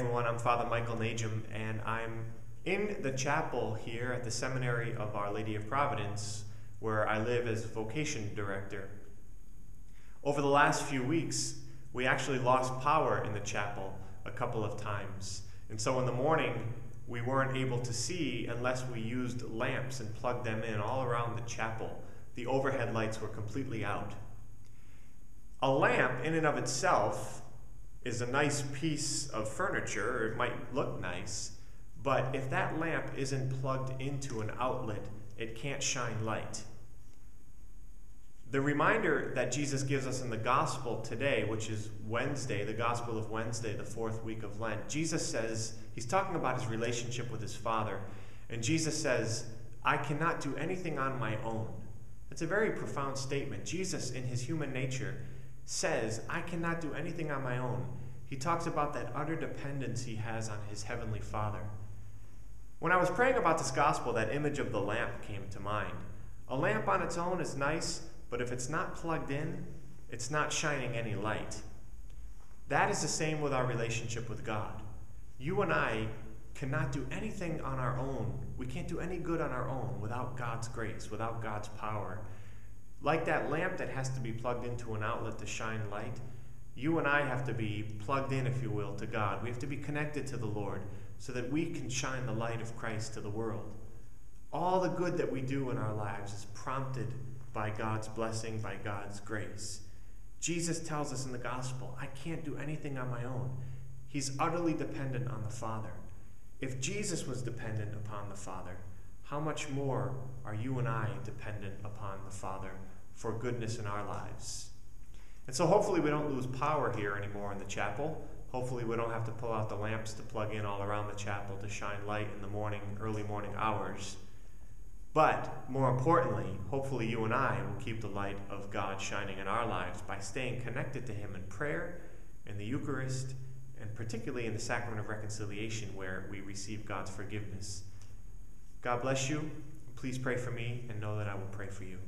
everyone, I'm Father Michael Najum, and I'm in the chapel here at the Seminary of Our Lady of Providence, where I live as vocation director. Over the last few weeks, we actually lost power in the chapel a couple of times, and so in the morning we weren't able to see unless we used lamps and plugged them in all around the chapel. The overhead lights were completely out. A lamp in and of itself is a nice piece of furniture. It might look nice, but if that lamp isn't plugged into an outlet, it can't shine light. The reminder that Jesus gives us in the gospel today, which is Wednesday, the gospel of Wednesday, the fourth week of Lent, Jesus says, he's talking about his relationship with his Father, and Jesus says, I cannot do anything on my own. It's a very profound statement. Jesus, in his human nature, says, I cannot do anything on my own. He talks about that utter dependence he has on his heavenly Father. When I was praying about this gospel, that image of the lamp came to mind. A lamp on its own is nice, but if it's not plugged in, it's not shining any light. That is the same with our relationship with God. You and I cannot do anything on our own. We can't do any good on our own without God's grace, without God's power. Like that lamp that has to be plugged into an outlet to shine light, you and I have to be plugged in, if you will, to God. We have to be connected to the Lord so that we can shine the light of Christ to the world. All the good that we do in our lives is prompted by God's blessing, by God's grace. Jesus tells us in the gospel, I can't do anything on my own. He's utterly dependent on the Father. If Jesus was dependent upon the Father, how much more are you and I dependent upon the Father for goodness in our lives? And so hopefully we don't lose power here anymore in the chapel. Hopefully we don't have to pull out the lamps to plug in all around the chapel to shine light in the morning, early morning hours. But more importantly, hopefully you and I will keep the light of God shining in our lives by staying connected to him in prayer, in the Eucharist, and particularly in the sacrament of reconciliation where we receive God's forgiveness. God bless you. Please pray for me and know that I will pray for you.